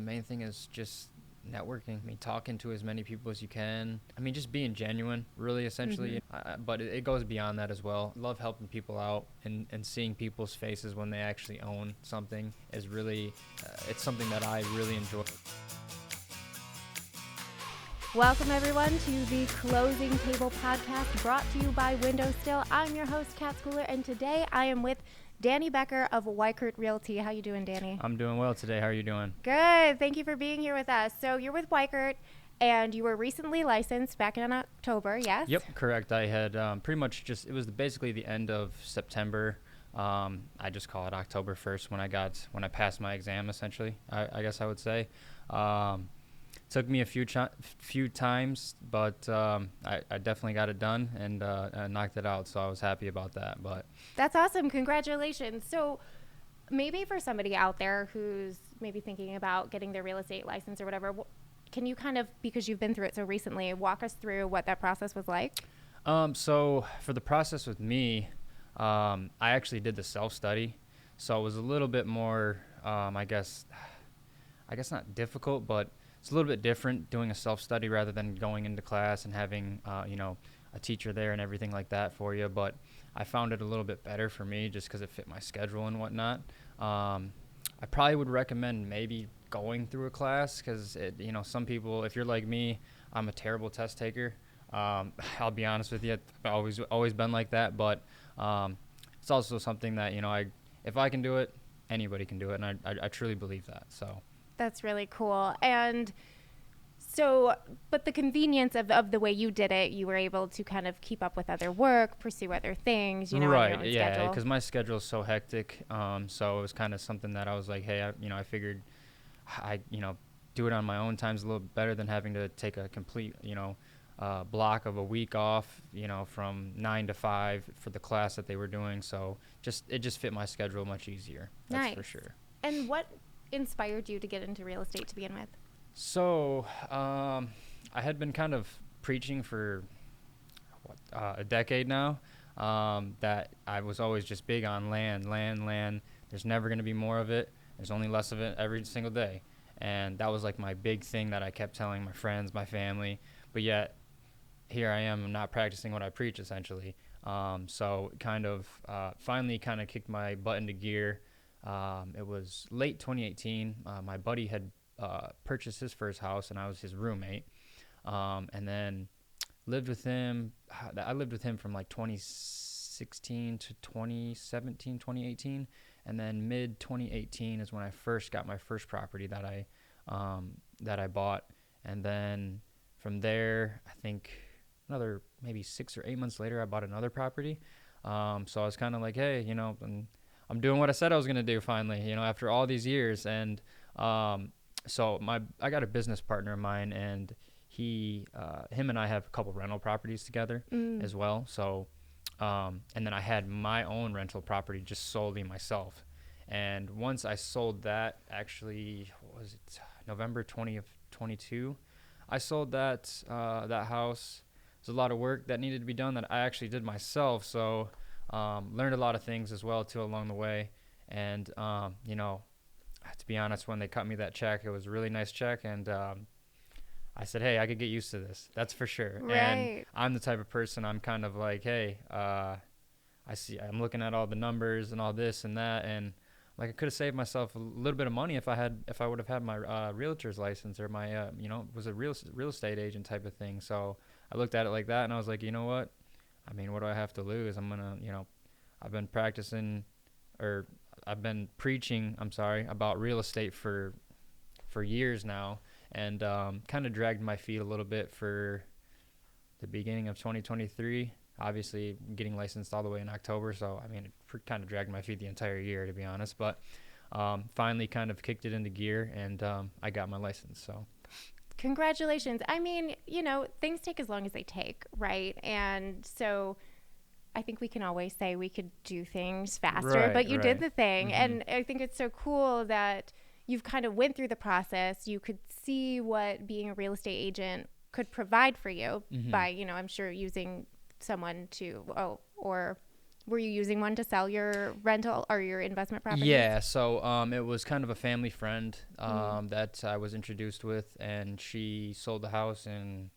The main thing is just networking. I mean, talking to as many people as you can. I mean, just being genuine, really, essentially. But it goes beyond that as well. Love helping people out and seeing people's faces when they actually own something is really, it's something that I really enjoy. Welcome, everyone, to the Closing Table podcast brought to you by WindowStill. I'm your host, Kat Schooler, and today I am with Danny Becker of Weichert Realty. How you doing, Danny? I'm doing well today. How are you doing? Good. Thank you for being here with us. So you're with Weichert, and you were recently licensed back in October, yes? Yep, correct. I had pretty much it was basically the end of September. I just call it October 1st when I passed my exam, essentially, I guess I would say. Took me a few times, but I definitely got it done and knocked it out, so I was happy about that. But that's awesome. Congratulations. So maybe for somebody out there who's maybe thinking about getting their real estate license or whatever, can you kind of, because you've been through it so recently, walk us through what that process was like? So for the process with me, I actually did the self-study, so it was a little bit more, I guess not difficult, but it's a little bit different doing a self-study rather than going into class and having, a teacher there and everything like that for you. But I found it a little bit better for me just because it fit my schedule and whatnot. I probably would recommend maybe going through a class because, some people, if you're like me, I'm a terrible test taker. I'll be honest with you. I've always been like that. But it's also something that, if I can do it, anybody can do it. And I truly believe that. So. That's really cool. And so, but the convenience of the way you did it, you were able to kind of keep up with other work, pursue other things, right, on your own yeah, schedule. because my schedule is so hectic. So it was kind of something that I was like, hey, I figured do it on my own time's a little better than having to take a complete, block of a week off, from 9 to 5 for the class that they were doing. So it just fit my schedule much easier. That's nice. For sure. And what inspired you to get into real estate to begin with? So I had been kind of preaching for a decade now, that I was always just big on land. There's never going to be more of it. There's only less of it every single day. And that was like my big thing that I kept telling my friends, my family. But yet here I am not practicing what I preach, essentially. So kind of finally kind of kicked my butt into gear. It was late 2018. My buddy had purchased his first house, and I was his roommate. And then lived with him. I lived with him from like 2016 to 2017, 2018. And then mid 2018 is when I first got my first property that I bought. And then from there, I think another maybe 6 or 8 months later, I bought another property. So I was kind of like, hey, I'm doing what I said I was going to do finally, after all these years. And so I got a business partner of mine, and him and I have a couple rental properties together as well. So, and then I had my own rental property just solely myself. And once I sold that, actually, what was it, November 20 of 22, I sold that house. It was a lot of work that needed to be done that I actually did myself. So, learned a lot of things as well too along the way. And to be honest, when they cut me that check, it was a really nice check, and I said, hey, I could get used to this, that's for sure. Right. And I'm the type of person, I'm kind of like, hey, I'm looking at all the numbers and all this and that, and like I could have saved myself a little bit of money if I would have had my realtor's license or my was a real estate agent type of thing. So I looked at it like that, and I was like, you know what? I mean, what do I have to lose? I'm going to, I've been preaching, about real estate for years now, and kind of dragged my feet a little bit for the beginning of 2023. Obviously, getting licensed all the way in October, so, I mean, it kind of dragged my feet the entire year, to be honest. But finally kind of kicked it into gear, and I got my license, so. Congratulations. I mean, things take as long as they take, right? And so I think we can always say we could do things faster, but you did the thing. Mm-hmm. And I think it's so cool that you've kind of went through the process. You could see what being a real estate agent could provide for you by, I'm sure using someone or Were you using one to sell your rental or your investment properties? Yeah, so it was kind of a family friend Mm. that I was introduced with, and she sold the house in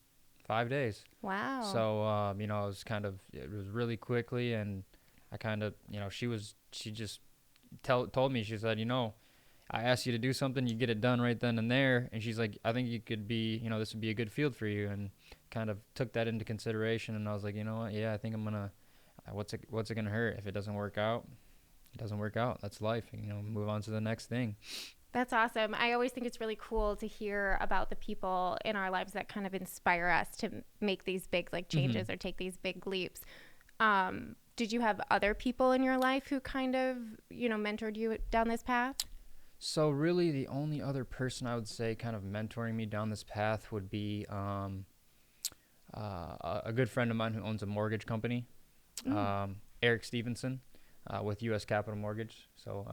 5 days. Wow. So it was it was really quickly, and I kind of, she just told me, she said, I asked you to do something, you get it done right then and there, and she's like, I think you could be, this would be a good field for you, and kind of took that into consideration, and I was like, you know what, yeah, I think I'm gonna, what's it gonna hurt if it doesn't work out? It doesn't work out. That's life. Move on to the next thing. That's awesome. I always think it's really cool to hear about the people in our lives that kind of inspire us to make these big like Hmm. changes or take these big leaps. Did you have other people in your life who kind of, mentored you down this path? So really, the only other person I would say kind of mentoring me down this path would be a good friend of mine who owns a mortgage company, Mm. Eric Stevenson, with U.S. Capital Mortgage. So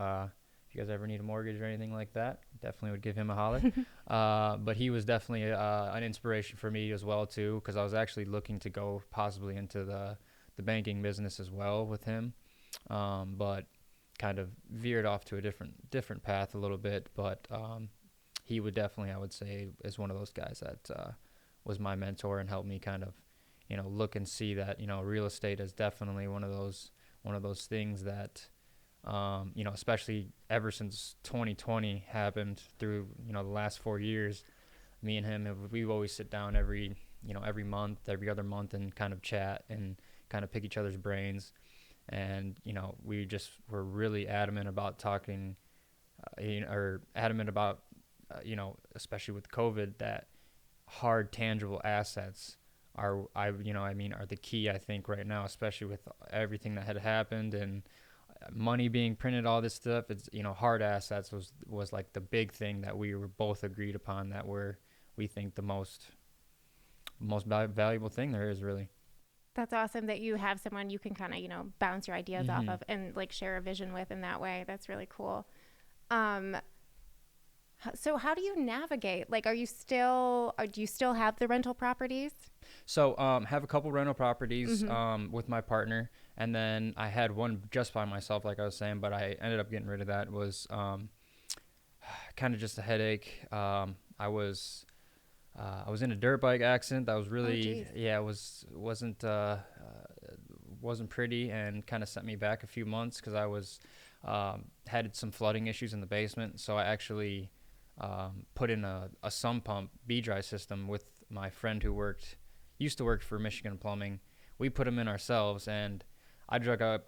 if you guys ever need a mortgage or anything like that, definitely would give him a holler. But he was definitely an inspiration for me as well too, because I was actually looking to go possibly into the banking business as well with him, but kind of veered off to a different path a little bit. But he would definitely, I would say, is one of those guys that was my mentor and helped me kind of, look and see that real estate is definitely one of those things that especially ever since 2020 happened through the last 4 years. Me and him, we always sit down every month, every other month, and kind of chat and kind of pick each other's brains. And we just were really adamant about talking, or adamant about, especially with COVID, that hard tangible assets are the key, I think, right now, especially with everything that had happened and money being printed, all this stuff. It's hard assets was like the big thing that we were both agreed upon, that we think the most valuable thing there is, really. That's awesome that you have someone you can kind of, bounce your ideas off Hmm. of and like share a vision with in that way. That's really cool. Um, so how do you navigate? Like, or do you still have the rental properties? So have a couple rental properties Mm-hmm. with my partner, and then I had one just by myself, like I was saying, but I ended up getting rid of that. It was kind of just a headache. I was in a dirt bike accident that was Oh, really, geez. yeah, it wasn't pretty, and kind of sent me back a few months because I was had some flooding issues in the basement. So I actually put in a sump pump B-dry system with my friend who used to work for Michigan Plumbing. We put them in ourselves, and I drug up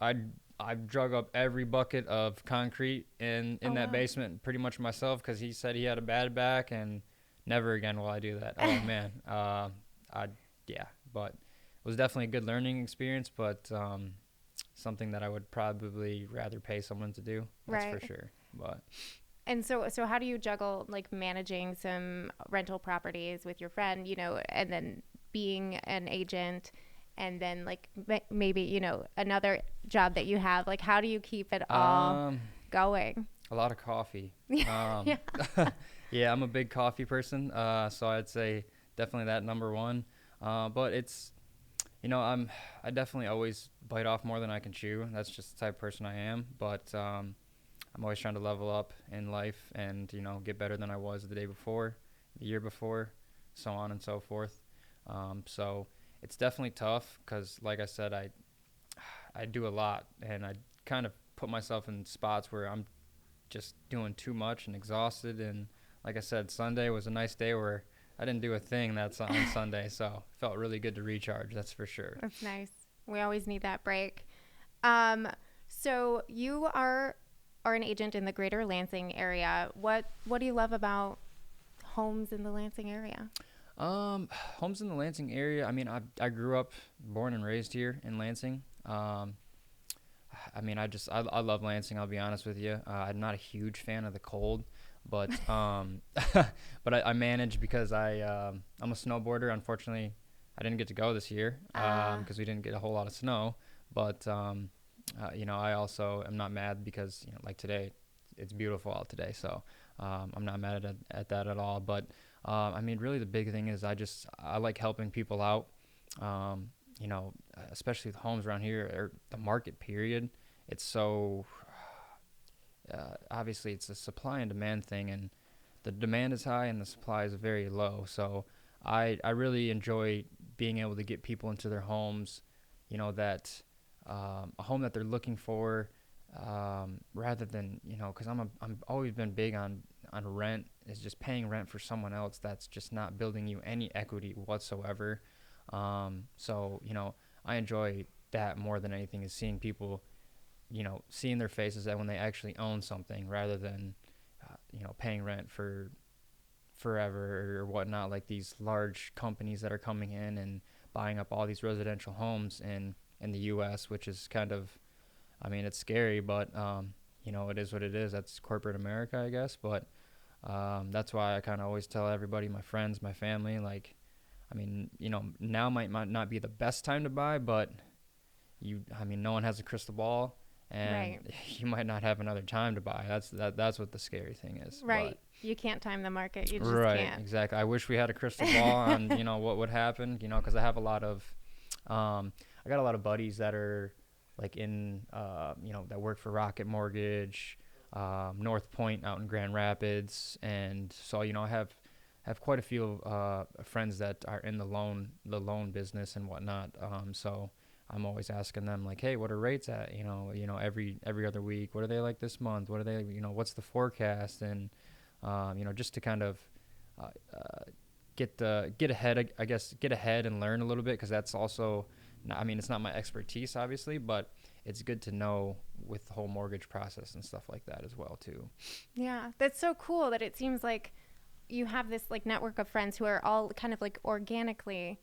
I drug up every bucket of concrete in Oh, that wow. basement pretty much myself, because he said he had a bad back, and never again will I do that. Oh man, I yeah, but it was definitely a good learning experience, but something that I would probably rather pay someone to do. That's for Right. sure. But And so how do you juggle like managing some rental properties with your friend, and then being an agent and then like maybe, another job that you have? Like how do you keep it all um, going? a lot of coffee. Yeah. Um, yeah, I'm a big coffee person. So I'd say definitely that number one. But it's I definitely always bite off more than I can chew. That's just the type of person I am. But I'm always trying to level up in life and get better than I was the day before, the year before, so on and so forth. So it's definitely tough because, like I said, I do a lot, and I kind of put myself in spots where I'm just doing too much and exhausted. And like I said, Sunday was a nice day where I didn't do a thing that's on Sunday, so it felt really good to recharge. That's for sure. That's nice. We always need that break. Um, so you are an agent in the greater Lansing area. What do you love about homes in the Lansing area? Homes in the Lansing area. I mean, I grew up, born and raised here in Lansing. I mean, I love Lansing. I'll be honest with you. I'm not a huge fan of the cold, but but I manage because I'm a snowboarder. Unfortunately, I didn't get to go this year Uh, because we didn't get a whole lot of snow. But I also am not mad because like today, it's beautiful out today. So I'm not mad at that at all. But I mean, really, the big thing is I like helping people out. Um, especially with homes around here or the market period, it's so obviously it's a supply and demand thing, and the demand is high and the supply is very low. So I really enjoy being able to get people into their homes, that a home that they're looking for, rather than, because I'm always been big on rent, is just paying rent for someone else that's just not building you any equity whatsoever. So I enjoy that more than anything, is seeing people, seeing their faces that when they actually own something, rather than paying rent for forever or whatnot, like these large companies that are coming in and buying up all these residential homes in the U.S., which is kind of, I mean, it's scary, but it is what it is. That's corporate America, I guess. But that's why I kind of always tell everybody, my friends, my family, like, I mean, now might not be the best time to buy, but no one has a crystal ball, and Right. you might not have another time to buy. That's what the scary thing is. Right. You can't time the market. You just Right, can't. exactly. I wish we had a crystal ball on, what would happen, because I have a lot of, I got a lot of buddies that are like in, that work for Rocket Mortgage, North Point out in Grand Rapids. And so, I have quite a few friends that are in the loan business and whatnot. So I'm always asking them, like, hey, what are rates at? Every other week. What are they like this month? What are they? What's the forecast? And just to kind of get ahead. I guess get ahead and learn a little bit, because that's also, I mean, it's not my expertise, obviously, but it's good to know with the whole mortgage process and stuff like that as well too. Yeah, that's so cool that it seems like you have this like network of friends who are all kind of like organically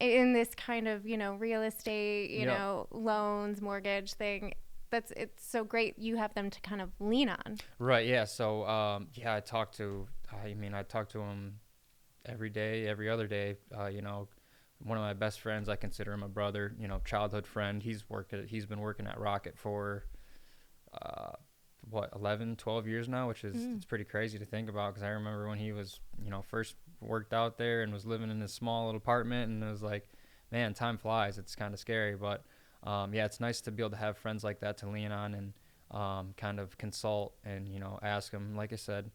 in this kind of, real estate, Yep. loans, mortgage thing. It's so great you have them to kind of lean on. Right. Yeah. So, I talk to him every day, every other day. One of my best friends, I consider him a brother, childhood friend. He's been working at Rocket for, uh, 11, 12 years now, which is, Mm. it's pretty crazy to think about. Cause I remember when he was, first worked out there and was living in this small little apartment, and it was like, man, time flies. It's kind of scary, but, yeah, it's nice to be able to have friends like that to lean on and, kind of consult and, ask them. Like I said,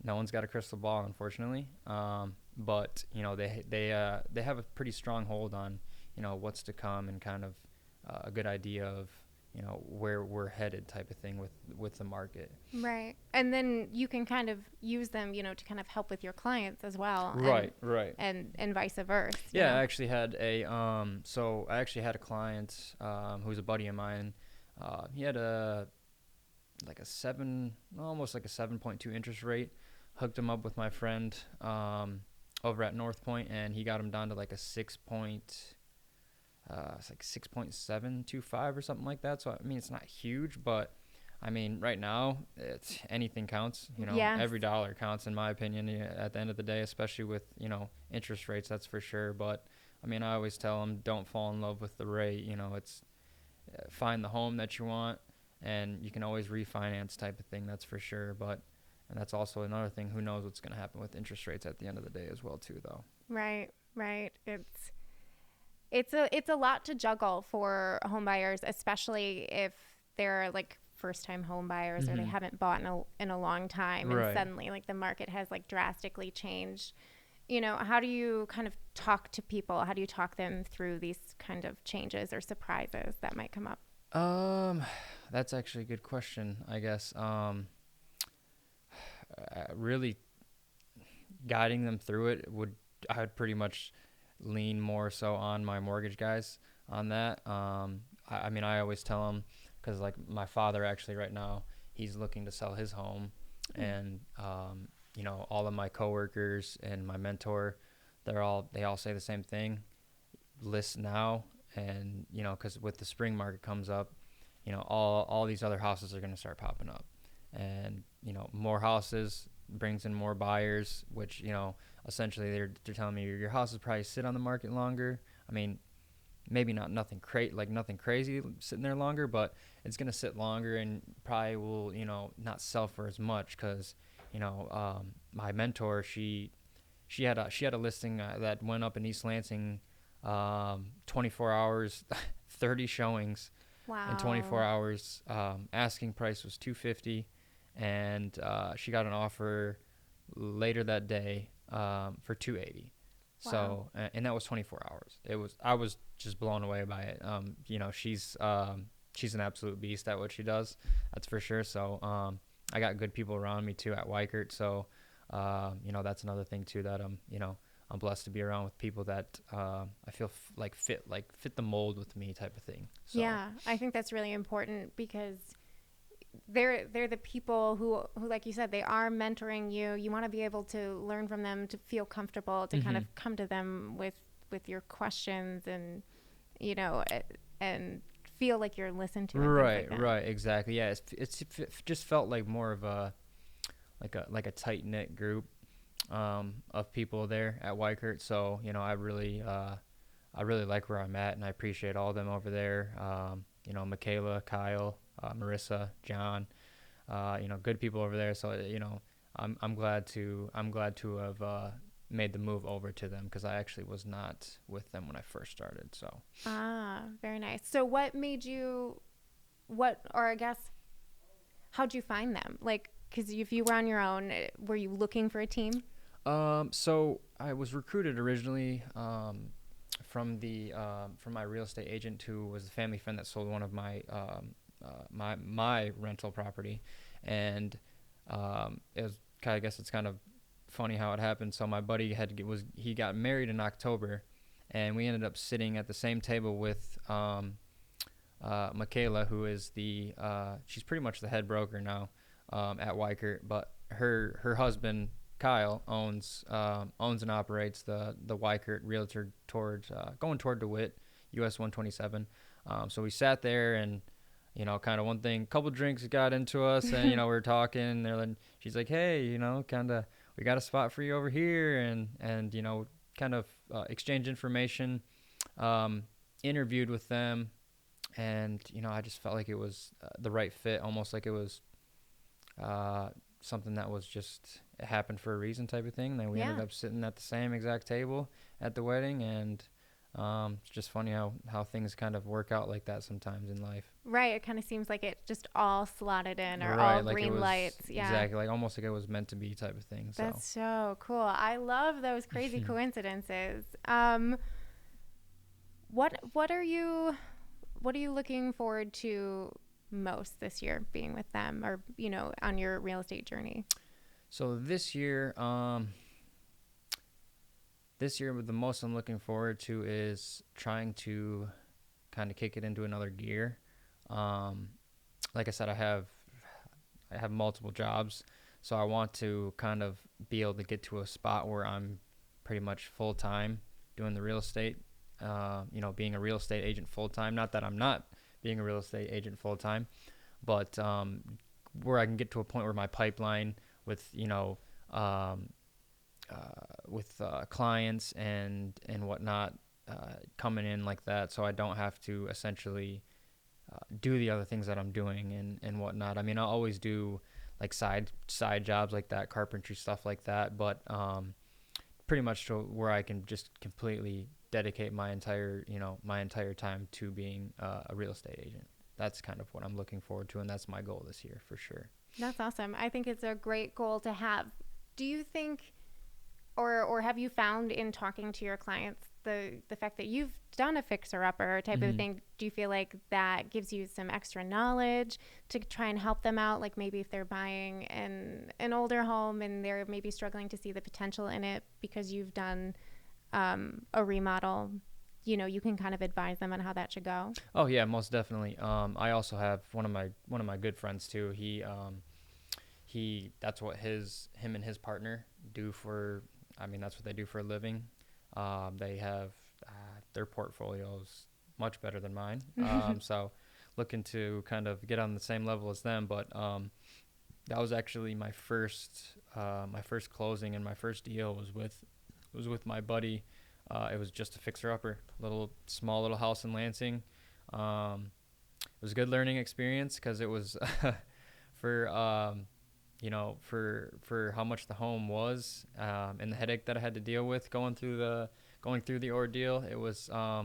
no one's got a crystal ball, unfortunately. But they have a pretty strong hold on, what's to come, and kind of a good idea of, where we're headed, type of thing with the market. Right. And then you can kind of use them, to kind of help with your clients as well. Right, right. And vice versa. Yeah, I actually had a client, who's a buddy of mine. He had almost like a 7.2 interest rate. Hooked him up with my friend, over at North Point, and he got him down to like a it's like 6.725 or something like that. So I mean, it's not huge, but I mean, right now, it's anything counts. Yes. Every dollar counts, in my opinion. At the end of the day, especially with interest rates, that's for sure. But I mean, I always tell them, don't fall in love with the rate. It's find the home that you want, and you can always refinance, type of thing. That's for sure. But and that's also another thing. Who knows what's going to happen with interest rates at the end of the day as well too, though. Right, right. It's a lot to juggle for home buyers, especially if they're like first time home buyers or they haven't bought in a long time, and Right. suddenly like the market has like drastically changed. How do you kind of talk to people? How do you talk them through these kind of changes or surprises that might come up? Um, that's actually a good question, I guess. Really guiding them through it I would pretty much lean more so on my mortgage guys on that. I mean, I always tell them, because like my father actually right now, he's looking to sell his home, and all of my coworkers and my mentor, they all say the same thing: list now, and because with the spring market comes up, all these other houses are going to start popping up, and more houses brings in more buyers, which essentially they're telling me your house will probably sit on the market longer. I mean, maybe nothing crazy sitting there longer, but it's gonna sit longer and probably will not sell for as much, because my mentor, she had a listing that went up in East Lansing 24 hours, 30 showings in 24 Wow. hours. Asking price was 250, and she got an offer later that day for 280. Wow. So, and that was 24 hours. I was just blown away by it. She's an absolute beast at what she does. That's for sure. So, I got good people around me too at Weikert. So, that's another thing too that I'm blessed to be around with people that I feel fit the mold with me type of thing. So, Yeah, I think that's really important because they're the people who like you said, they are mentoring you. You want to be able to learn from them, to feel comfortable, to kind hmm of come to them with your questions, and you know and feel like you're listened to and things like right, that. right, exactly. Yeah, it just felt like more of a like a tight knit group of people there at Weikert. So I really like where I'm at, and I appreciate all of them over there. Michaela, Kyle, Marissa, John. Good people over there. So I'm glad to have made the move over to them because I actually was not with them when I first started. So Ah, very nice. So what made you, or I guess, how'd you find them? Like, because if you were on your own, were you looking for a team? so I was recruited originally from my real estate agent who was a family friend that sold one of my rental property, and it was I guess it's kind of funny how it happened. So my buddy he got married in October, and we ended up sitting at the same table with Michaela, who is she's pretty much the head broker now at Weikert, but her husband Kyle owns and operates the Weikert Realtor towards going toward DeWitt, US 127. So we sat there and kind of one thing, couple drinks got into us, and we were talking. And she's like, "Hey, kind of, we got a spot for you over here," and kind of exchange information. Um, Interviewed with them, and I just felt like it was the right fit, almost like it was uh, something that was just it happened for a reason type of thing. And then we ended Yeah. up sitting at the same exact table at the wedding, and it's just funny how things kind of work out like that sometimes in life. Right. It kind of seems like it just all slotted in, or all Right, like it green was lights. Yeah. exactly like almost like it was meant to be type of thing. So, That's so cool. I love those crazy coincidences. What are you looking forward to most this year being with them, or on your real estate journey? so this year, the most I'm looking forward to is trying to kind of kick it into another gear. Um, like I said, I have multiple jobs, so I want to kind of be able to get to a spot where I'm pretty much full time doing the real estate. Being a real estate agent full time. Not that I'm not being a real estate agent full time, but where I can get to a point where my pipeline with um, clients and whatnot coming in like that, so I don't have to essentially do the other things that I'm doing and whatnot. I mean, I'll always do like side jobs like that, carpentry stuff like that, but pretty much to where I can just completely dedicate my entire time to being a real estate agent. That's kind of what I'm looking forward to, and that's my goal this year for sure. That's awesome. I think it's a great goal to have. Do you think, or have you found in talking to your clients, the fact that you've done a fixer upper type of hmm thing, do you feel like that gives you some extra knowledge to try and help them out? Like maybe if they're buying an older home and they're maybe struggling to see the potential in it because you've done a remodel, you can kind of advise them on how that should go. Oh yeah, most definitely. I also have one of my good friends too. He that's what him and his partner do for. I mean, that's what they do for a living. They have their portfolios much better than mine. So looking to kind of get on the same level as them. But that was actually my first closing, and my first deal was with my buddy. It was just a fixer upper, small little house in Lansing. It was a good learning experience because it was for for how much the home was, and the headache that I had to deal with going through the ordeal. It was a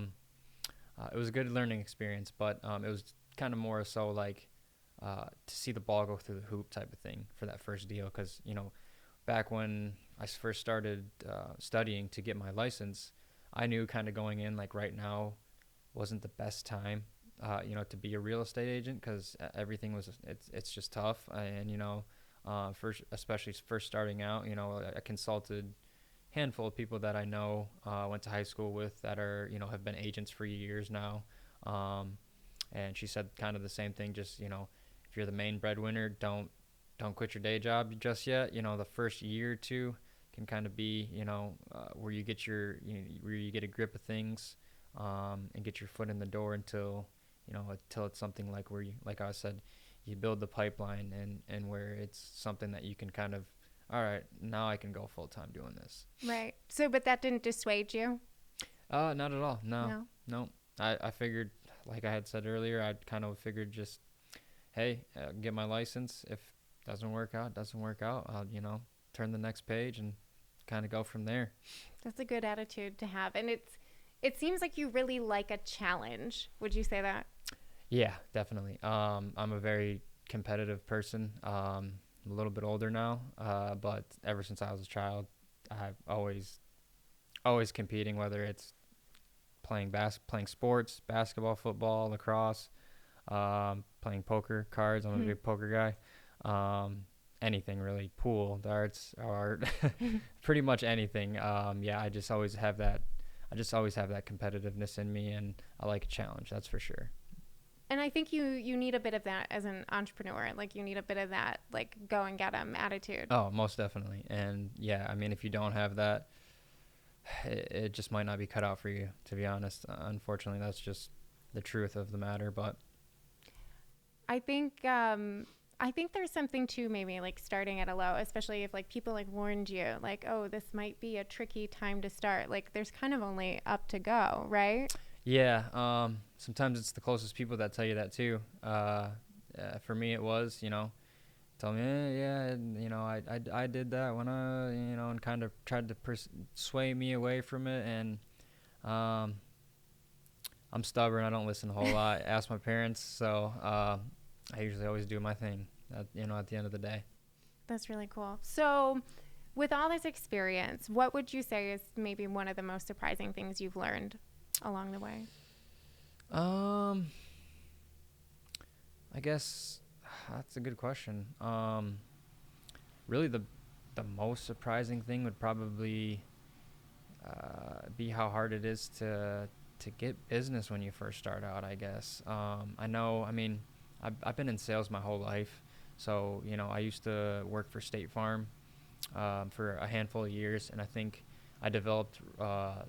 good learning experience, but it was kind of more so like to see the ball go through the hoop type of thing for that first deal. Because back when I first started studying to get my license, I knew kind of going in like right now wasn't the best time, to be a real estate agent because everything was it's just tough. And first, especially first starting out, I consulted handful of people that I know, went to high school with that are, have been agents for years now. Um, and she said kind of the same thing. Just, if you're the main breadwinner, don't quit your day job just yet. The first year or two can kind of be, where you get where you get a grip of things, and get your foot in the door until it's something like where you, like I said, you build the pipeline and where it's something that you can kind of, all right, now I can go full time doing this. Right. So, but that didn't dissuade you? Not at all. No. No. I figured, like I had said earlier, I kind of figured just, hey, get my license. If it doesn't work out, I'll, turn the next page and kind of go from there. That's a good attitude to have. And it seems like you really like a challenge. Would you say that? Yeah, definitely. I'm a very competitive person. A little bit older now, but ever since I was a child, I've always competing, whether it's playing sports, basketball, football, lacrosse, playing poker, cards. I'm a big poker guy. Anything really, pool, darts, or pretty much anything. Yeah, I just always have that. I just always have that competitiveness in me, and I like a challenge. That's for sure. And I think you need a bit of that as an entrepreneur. Like you need a bit of that, like go and get 'em attitude. Oh, most definitely. And yeah, I mean, if you don't have that, it just might not be cut out for you, to be honest. Unfortunately, that's just the truth of the matter. But I think there's something to maybe like starting at a low, especially if like people like warned you, like, oh, this might be a tricky time to start. Like there's kind of only up to go, right? yeah, sometimes it's the closest people that tell you that too. For me, it was, tell me, yeah, I did that when and kind of tried to sway me away from it. And um, I'm stubborn. I don't listen a whole lot. Ask my parents. So I usually always do my thing, at the end of the day. That's really cool. So, with all this experience, what would you say is maybe one of the most surprising things you've learned along the way? Um, I guess that's a good question. Really, the most surprising thing would probably be how hard it is to get business when you first start out, I guess. I know, I mean, I've been in sales my whole life. So, I used to work for State Farm for a handful of years, and I think I developed, a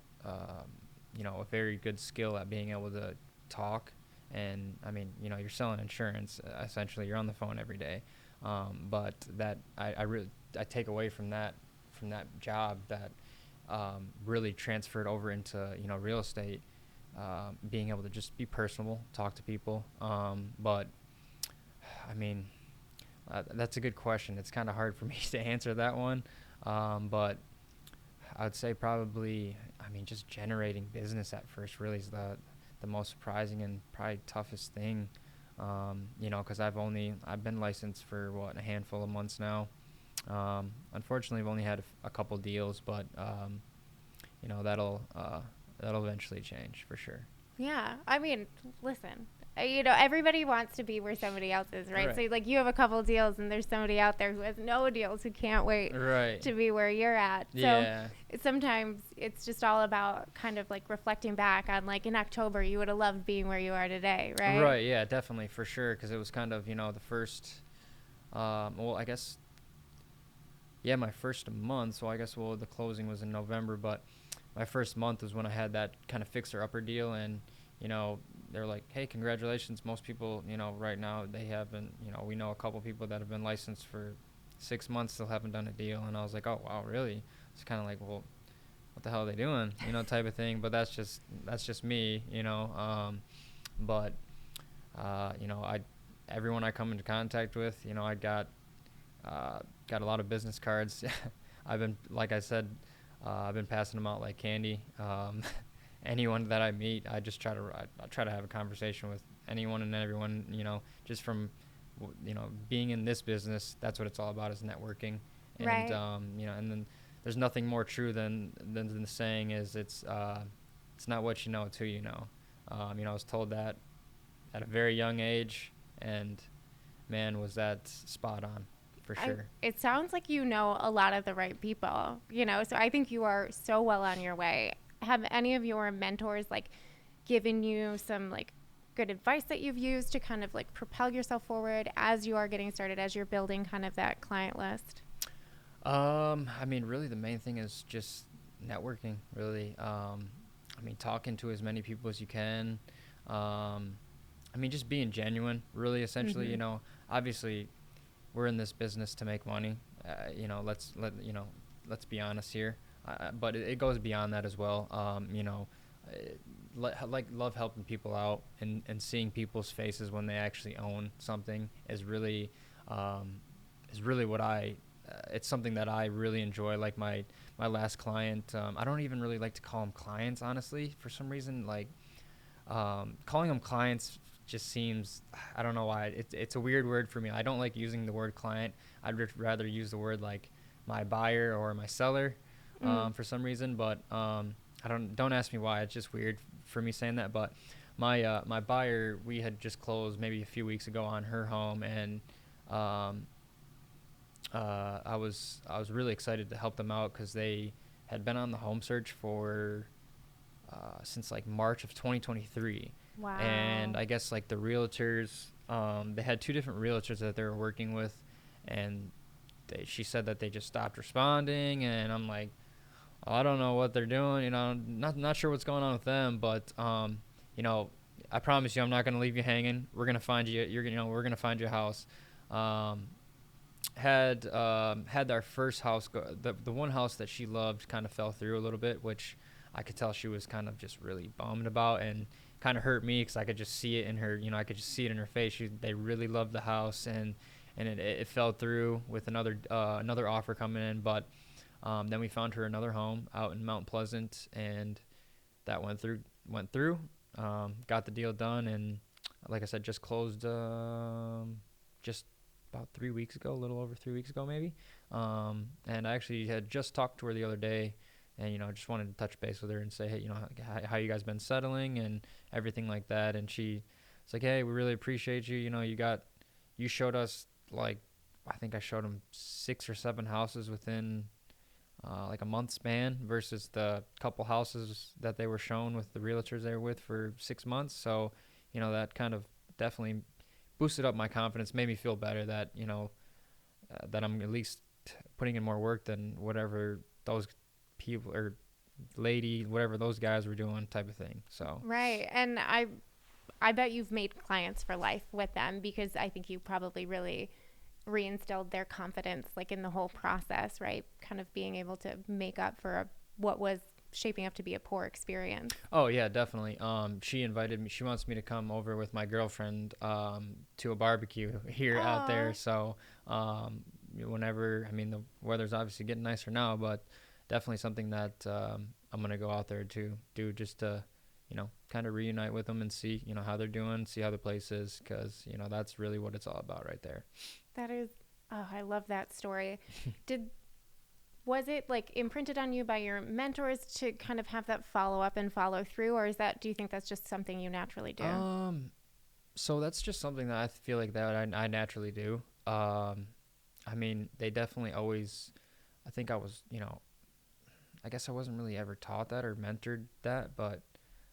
very good skill at being able to talk. And, I mean, you're selling insurance, essentially. You're on the phone every day. But that I take away from that job that really transferred over into, real estate, being able to just be personable, talk to people. But, I mean, that's a good question. It's kind of hard for me to answer that one. But I would say probably, I mean, just generating business at first really is the most surprising and probably toughest thing. Because I've been licensed for a handful of months now. Unfortunately, I've only had a couple deals, but that'll eventually change for sure. Yeah. I mean, listen, everybody wants to be where somebody else is, right? Right. So, like, you have a couple deals and there's somebody out there who has no deals who can't wait Right. to be where you're at. Yeah. So, sometimes it's just all about kind of like reflecting back on, like, in October, you would have loved being where you are today, right? Right. Yeah, definitely, for sure. Because it was kind of, the first, I guess, yeah, my first month. So I guess, the closing was in November, but my first month was when I had that kind of fixer-upper deal. And, they're like, hey, congratulations. Most people, right now they haven't, we know a couple people that have been licensed for 6 months, still haven't done a deal. And I was like, oh, wow, really? It's kind of like, well, what the hell are they doing? Type of thing. But that's just me, but, everyone I come into contact with, I got a lot of business cards. I've been, like I said, I've been passing them out like candy. Anyone that I meet, I try to have a conversation with anyone and everyone. Just from being in this business, that's what it's all about, is networking. And Right. and then there's nothing more true than the saying is it's not what you know, it's who you know. I was told that at a very young age, and man, was that spot on for sure. It sounds like you know a lot of the right people, so I think you are so well on your way. Have any of your mentors like given you some like good advice that you've used to kind of like propel yourself forward as you are getting started, as you're building kind of that client list? I mean, really, the main thing is just networking. Really, I mean, talking to as many people as you can. Um, I mean, just being genuine. Really, essentially, Mm-hmm. obviously, we're in this business to make money. Let's be honest here. But it goes beyond that as well. Like love helping people out, and seeing people's faces when they actually own something um, is really what I. It's something that I really enjoy. Like my last client, I don't even really like to call them clients, honestly. For some reason, like calling them clients just seems, I don't know why, it's a weird word for me. I don't like using the word client. I'd rather use the word like my buyer or my seller Mm. for some reason. But I don't ask me why. It's just weird for me saying that. But my buyer, we had just closed maybe a few weeks ago on her home, and um, I was really excited to help them out because they had been on the home search for since like March of 2023. And Wow. I guess like the realtors, they had two different realtors that they were working with, and she said that they just stopped responding. And I'm like, oh, I don't know what they're doing. Not sure what's going on with them, but you know, I promise you, I'm not gonna leave you hanging. We're gonna find you. We're gonna find your house. Um, had our first house go, the one house that she loved kind of fell through a little bit, which I could tell she was kind of just really bummed about, and kind of hurt me because I could just see it in her. I could just see it in her face. They really loved the house, and it fell through with another offer coming in. But then we found her another home out in Mount Pleasant, and that went through. Got the deal done, and like I said, just closed just about 3 weeks ago, a little over 3 weeks ago maybe. And I actually had just talked to her the other day, and just wanted to touch base with her and say, hey, how you guys been settling and everything like that. And she's like, hey, we really appreciate you. You showed us, like, I think I showed them 6 or 7 houses within like a month span versus the couple houses that they were shown with the realtors they were with for 6 months. So, that kind of definitely boosted up my confidence, made me feel better that, that I'm at least putting in more work than whatever those people or lady, whatever those guys were doing, type of thing. So, Right. And I bet you've made clients for life with them because I think you probably really reinstilled their confidence like in the whole process, right? Kind of being able to make up for what was shaping up to be a poor experience. oh yeah, definitely. She invited me. She wants me to come over with my girlfriend to a barbecue here out there. Oh, So, whenever, I mean, the weather's obviously getting nicer now, but definitely something that I'm gonna go out there to do, just to, kind of reunite with them and see, how they're doing, see how the place is, because that's really what it's all about right there. that is, oh, I love that story. Did Was it like imprinted on you by your mentors to kind of have that follow up and follow through, or do you think that's just something you naturally do? Um, so that's just something that I feel like that I naturally do. I mean, they definitely always. I think I was, I guess I wasn't really ever taught that or mentored that, but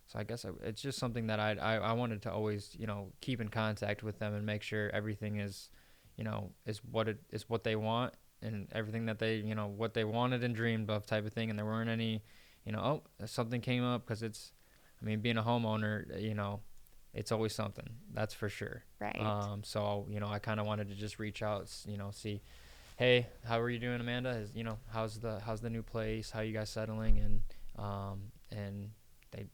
so I guess it's just something that I wanted to always, keep in contact with them and make sure everything is, is what they want, and everything that they, what they wanted and dreamed of, type of thing. And there weren't any, oh, something came up, because I mean, being a homeowner, it's always something, that's for sure. Right. So I kind of wanted to just reach out, see, hey, how are you doing, Amanda? How's the new place? How you guys settling? And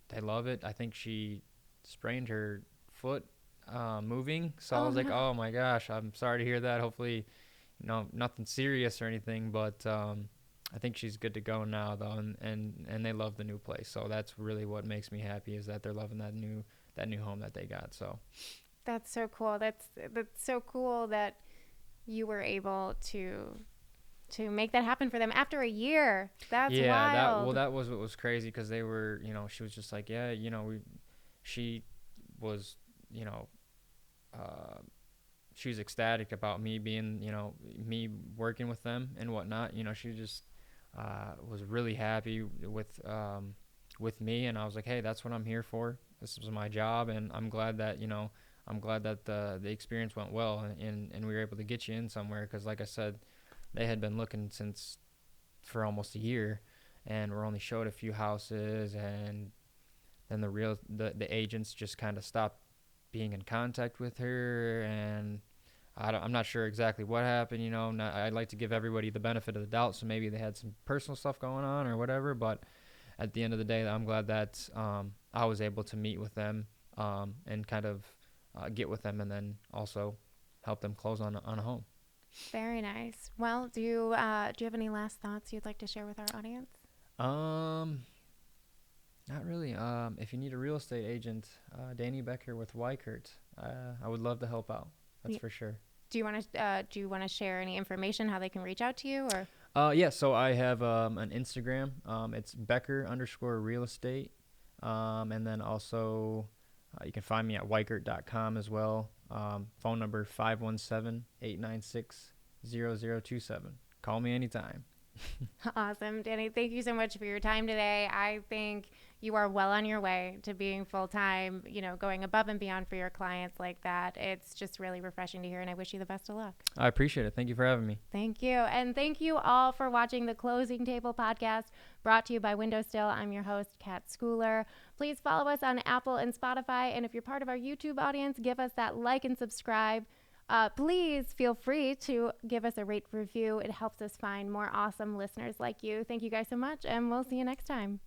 they love it. I think she sprained her foot moving, so I Oh was like, no. oh my gosh, I'm sorry to hear that. Hopefully, nothing serious or anything, but I think she's good to go now though, and they love the new place. So that's really what makes me happy, is that they're loving that new home that they got. So that's so cool. That's so cool that you were able to make that happen for them after a year. That's wild. That was what was crazy, because they were, she was just like, yeah, she was, uh, she was ecstatic about me being, me working with them and whatnot. She just was really happy with me, and I was like, hey, that's what I'm here for. This was my job, and I'm glad that the experience went well, and we were able to get you in somewhere, because like I said, they had been looking for almost a year, and we're only showed a few houses, and then the agents just kind of stopped being in contact with her, and I'm not sure exactly what happened. I'd like to give everybody the benefit of the doubt, so maybe they had some personal stuff going on or whatever, but at the end of the day, I'm glad that I was able to meet with them, and kind of get with them, and then also help them close on a home. Very nice. Well, do you have any last thoughts you'd like to share with our audience? Not really. If you need a real estate agent, Danny Becker with Weichert, I would love to help out. That's for sure. Do you want to share any information how they can reach out to you, or? Yeah. So I have an Instagram. It's Becker_real estate, and then also you can find me at Weichert.com as well. Phone number 517-896-0027. Call me anytime. Awesome. Danny, thank you so much for your time today. I think you are well on your way to being full-time, going above and beyond for your clients like that. It's just really refreshing to hear, and I wish you the best of luck. I appreciate it. Thank you for having me. Thank you. And thank you all for watching the Closing Table podcast, brought to you by WindowStill. I'm your host, Kat Schooler. Please follow us on Apple and Spotify. And if you're part of our YouTube audience, give us that like and subscribe. Please feel free to give us a rate review. It helps us find more awesome listeners like you. Thank you guys so much, and we'll see you next time.